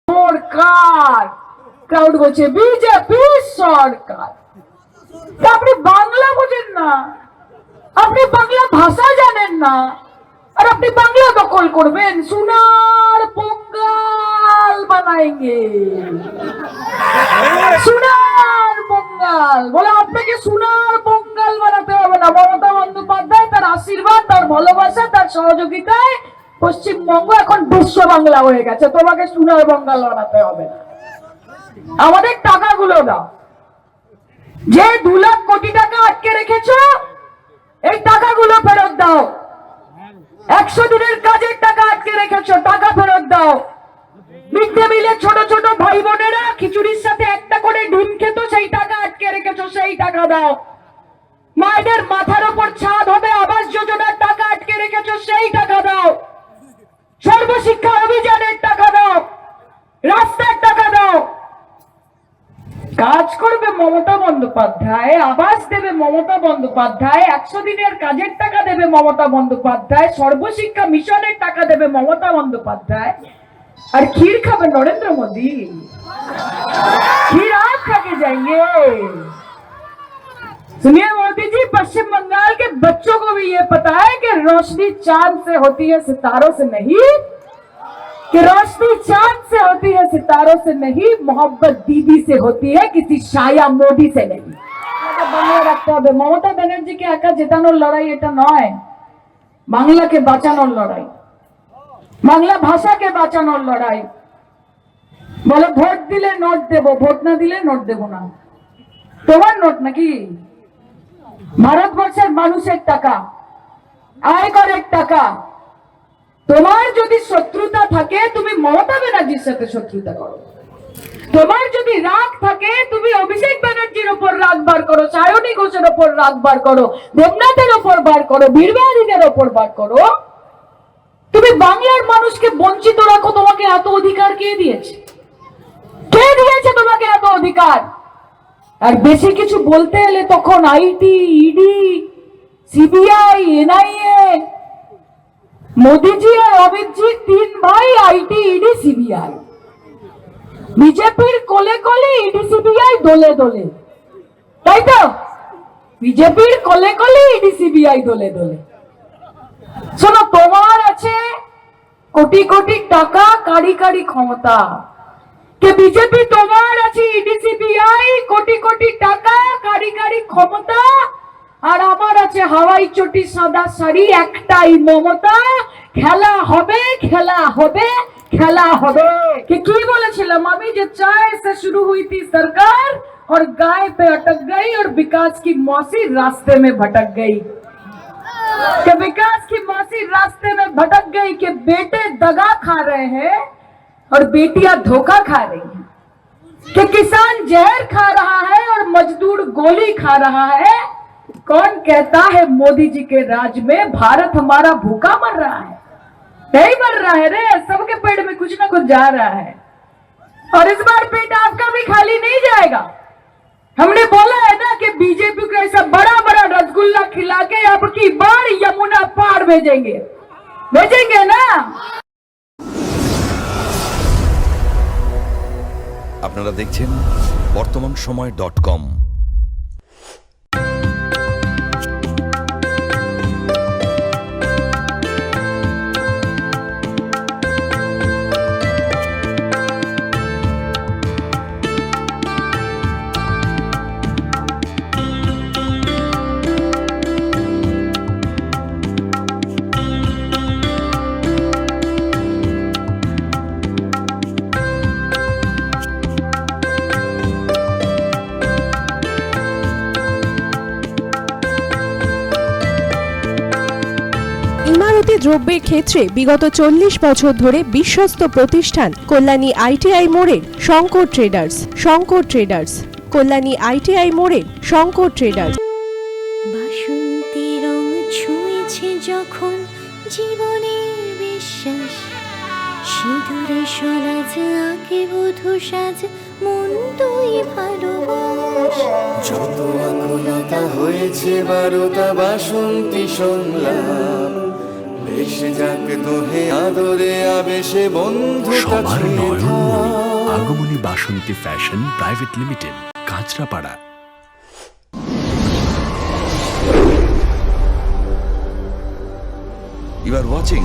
সরকার, crowd বলছে BJP সরকার। আপনি বাংলা বোঝেন না, আপনি বাংলা ভাষা জানেন না, আর আপনি বাংলা দখল করবেন। সোনার পোঙ্গাল বানাएंगे, সোনার পোঙ্গাল বলে আপনাকে সোনার পোঙ্গাল বানাতে হবে না। মমতা বন্দ্যোপাধ্যায় তার আশীর্বাদ, তার ভালোবাসা, তার সহযোগিতায় পশ্চিমবঙ্গ এখন বিশ্ব বাংলা হয়ে গেছে। তোমাকে সোনার বাঙ্গাল বানাতে হবে না। আমাদের টাকাগুলো দাও, যে 2 লাখ কোটি টাকা আটকে রেখেছো, এই টাকাগুলো ফেরত দাও। 100 দিনের কাজের টাকা আটকে রেখেছো, টাকা ফেরত দাও। মিড ডে মিলে ছোট ছোট ভাই বোনেরা খিচুড়ির সাথে একটা করে ডিম খেত, সেই টাকা আটকে রেখেছো, সেই টাকা দাও। মায়েদের মাথার উপর ছাদ হবে, আবাস যোজনার টাকা আটকে রেখেছো, সেই টাকা দাও। সর্বশিক্ষা অভিযানের টাকা দাও, রাস্তার টাকা দাও। কাজ করবে মমতা বন্দ্যোপাধ্যায়, আবাস দেবে মমতা বন্দ্যোপাধ্যায়, 100 দিনের কাজের টাকা দেবে মমতা বন্দ্যোপাধ্যায়, সর্বশিক্ষা মিশনের টাকা দেবে মমতা বন্দ্যোপাধ্যায়, আর खीर खाবে नरेंद्र मोदी। खीर आप खा के जाएंगे। सुनिए मोदी जी, पश्चिम बंगाल के बच्चों को भी ये पता है कि रोशनी चांद से होती है, सितारों से नहीं। कि रोशनी चांद से होती है, सितारों से नहीं। मोहब्बत दीदी से होती है, किसी शाया मोदी से नहीं। বাংলা রাখতে হবে। মমতা ব্যানার্জিকে একা জেতানোর লড়াই এটা নয়, বাংলাকে বাঁচানোর লড়াই, বাংলা ভাষাকে বাঁচানোর লড়াই। বলে ভোট দিলে নোট দেব, ভোট না দিলে নোট দেব না। তোমার নোট নাকি? ভারতবর্ষের মানুষের টাকা, আয়করের টাকা। তোমার যদি শত্রুতা থাকে, তুমি মমতা ব্যানার্জির সাথে শত্রুতা করো। তোমার যদি রাগ থাকে, তুমি অভিষেক ব্যানার্জির উপর রাগ বার করো, সায়নী ঘোষের উপর রাগ বার করো, দেবনাথের উপর বার করো, বীরবাদীদের উপর বার করো। তুমি বাংলার মানুষকে বঞ্চিত রাখো। তোমাকে এত অধিকার কে দিয়েছে? কে দিয়েছে তোমাকে এত অধিকার? আর বেশি কিছু বলতে এলে তখন আইটি, ইডি, সিবিআই, এনআইএ। মোদিজি আর অমিতজি 3 ভাই, আইটি, ইডি, সিবিআই। বিজেপির কোলে কোলে ইডি সিবিআই দোলে দোলে, তাই তো? বিজেপির কোলে কোলে ইডি সিবিআই দোলে দোলে। শোনো, তোমার আছে কোটি কোটি টাকা, কারি কারি ক্ষমতা। কে বিজেপি তোমার আছে ইডি সিবিআই, কোটি কোটি টাকা, কারি কারি ক্ষমতা। আর আমার আছে হাওয়াই চটি, সাদা শাড়ি, একটাই মমতা। খেলা হবে, খেলা হবে, খেলা হবে। কি বলেছিলাম আমি? যে চায় से शुरू हुई थी सरकार और गाय पे अटक गई और विकास की मौसी रास्ते में भटक गई। कि विकास की मौसी रास्ते में भटक गई, कि बेटे दगा खा रहे हैं और बेटियां धोखा खा रही हैं, कि किसान जहर खा रहा है और मजदूर गोली खा रहा है। कौन कहता है मोदी जी के राज में भारत हमारा भूखा मर रहा है? नहीं मर रहा है रे, सबके पेट में कुछ ना कुछ जा रहा है। और इस बार पेट आपका भी खाली नहीं जाएगा। हमने बोला है ना कि बीजेपी को ऐसा बड़ा बड़ा रसगुल्ला खिला के अब की बार यमुना पार भेजेंगे, भेजेंगे ना। আপনারা দেখছেন বর্তমানসময়.com। ইমারতি দ্রব্যের ক্ষেত্রে বিগত 40 বছর ধরে বিশ্বস্ত প্রতিষ্ঠান কল্যাণী আইটিআই মোড়ের Shankar traders. Shankar traders, Kalyani ITI মোড়ের শঙ্কর ট্রেডার্স। বাসন্তী রং ছুঁয়েছে যখন জীবনের বিশ্বাস, সিঁদুরে সরাজ আঁকে বধূ সাজ, মন তুই ভালোবাস। যত আকুলতা হয়েছে বারোটা বাসন্তী সংলাপ, ভেসে যাক দোহে আদরে আবেশে বন্ধুতা ছুঁয়ে থাক। Shri Basanti fashion private limited, Kanchrapara. You are watching